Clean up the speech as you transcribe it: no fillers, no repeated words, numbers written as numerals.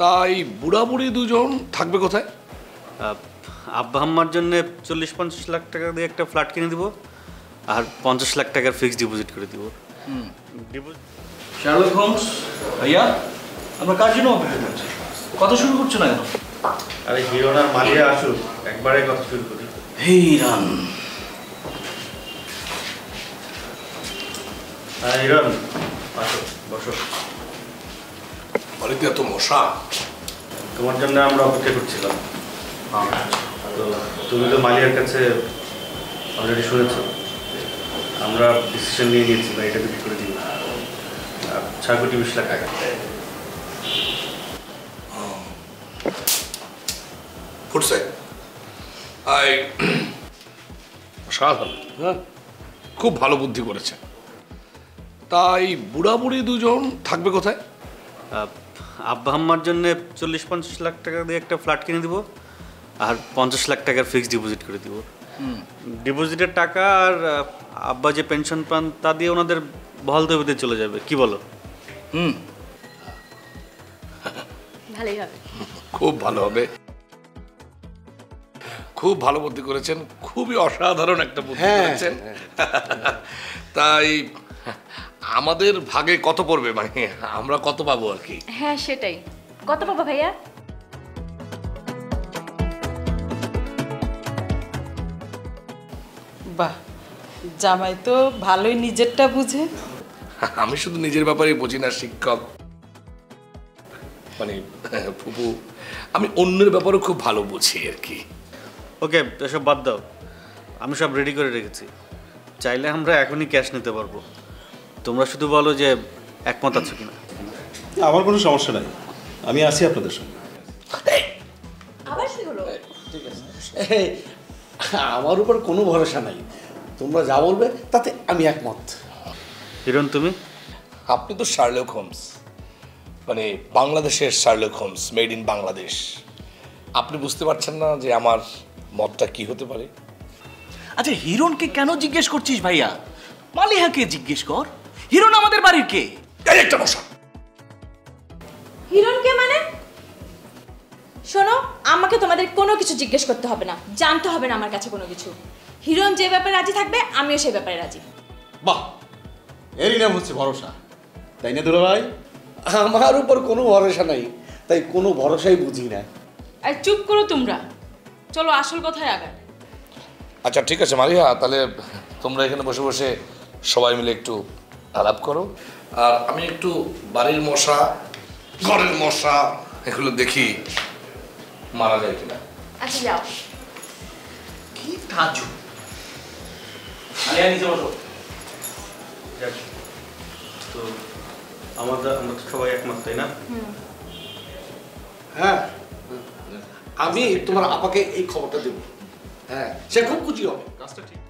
তাই বুড়া বুড়ি দুজন থাকবে কোথায়? আব্বা আম্মার জন্য 40-50 লাখ টাকা দিয়ে একটা ফ্ল্যাট কিনে দিব, আর 50 লাখ টাকার ফিক্সড ডিপোজিট করে দিব। শার্লক হোমস ভাইয়া, আমরা কার জন্য অপেক্ষা করছি? কথা শুরু করছো না কেন? আরে হিরণ আর মালিয়া আসুক, একবারে কথা শুরু করি। হিরণ, হিরণ আসো, বসো। বাড়িতে এত মশা। তোমার জন্য আমরা অপেক্ষা করছিলাম। তো তুমি তো মালিয়ার কাছে অলরেডি শুনেছো, আমরা ডিসিশন নিয়ে নিয়েছি বা এটা বিক্রি করে দিই 6 কোটি 20 লাখ টাকা। ফুটছে সাধারণ, হ্যাঁ, খুব ভালো বুদ্ধি করেছে। তাই বুড়া বুড়ি দুজন থাকবে কোথায়? আব্বা আম্মার জন্য 40-50 লাখ টাকা দিয়ে একটা ফ্ল্যাট কিনে দিব, আর 50 লাখ টাকার ফিক্সড ডিপোজিট করে দিব। ডিপোজিটের টাকা আর আব্বা যে পেনশন পান তা দিয়ে ওনাদের বহাল তবিতে চলে যাবে, কি বলো? ভালোই হবে। খুব ভালো হবে, খুব ভালো বুদ্ধি করেছেন, খুবই অসাধারণ একটা বুদ্ধি করেছেন। তাই আমাদের ভাগে কত পড়বে, মানে আমরা কত পাবো আর কি? হ্যাঁ সেটাই, কত পাবো ভাইয়া? বাহ, জামাই তো ভালোই নিজেরটা বুঝে। আমি শুধু নিজের ব্যাপারে বুঝি না শিক্ষক, মানে ফুপু, আমি অন্যের ব্যাপারে খুব ভালো বুঝি আর কি। ওকে, এসব বাদ দাও, আমি সব রেডি করে রেখেছি। চাইলে আমরা এখনই ক্যাশ নিতে পারবো। তোমরা শুধু বলো যে একমত আছো কিনা। আমার কোনো সমস্যা নাই, আমি আছি আপনাদের সঙ্গে। আবার কি হলো? আমার উপর কোনো ভরসা নাই, তোমরা যা বলবে তাতে আমি একমত। হিরণ তুমি? আপনি তো শার্লক হোমস, মানে বাংলাদেশের Sherlock Holmes, made in Bangladesh. আপনি বুঝতে পারছেন না যে আমার মতটা কি হতে পারে? আচ্ছা, হিরণকে কেন জিজ্ঞেস করছিস ভাইয়া? মালিহাকে জিজ্ঞেস কর। হিরণ আমাদের বাড়ির কে? একটা মশা। হিরণকে মানে? শোনো, আমাকে তোমাদের কোনো কিছু জিজ্ঞেস করতে হবে না, জানতে হবে না আমার কাছে কোনো কিছু। হিরণ যে ব্যাপারে রাজি থাকবে, আমিও সেই ব্যাপারে রাজি। বাহ, এরই নাম হচ্ছে ভরসা, তাই না দুলা ভাই? আমার উপর কোনো ভরসা নাই, তাই কোনো ভরসাই বুঝি না। আর চুপ করো তোমরা, চলো আসল কথায় আগায়। আচ্ছা ঠিক আছে মারিয়া, তাহলে তোমরা এখানে বসে বসে সবাই মিলে একটু আলাপ করো, আর আমি একটু বাড়ির মশা, ঘরের মশা এগুলো দেখি মারা যায় কিনা। আচ্ছা যাও। কি তাজু। মালিহা নিচে বসো। তো আমরা তো সবাই একমত, তাই না? হ্যাঁ, আমি তোমার আপাকে এই খবরটা দেব। হ্যাঁ, সে খুব খুশি হবে। কাজটা ঠিক।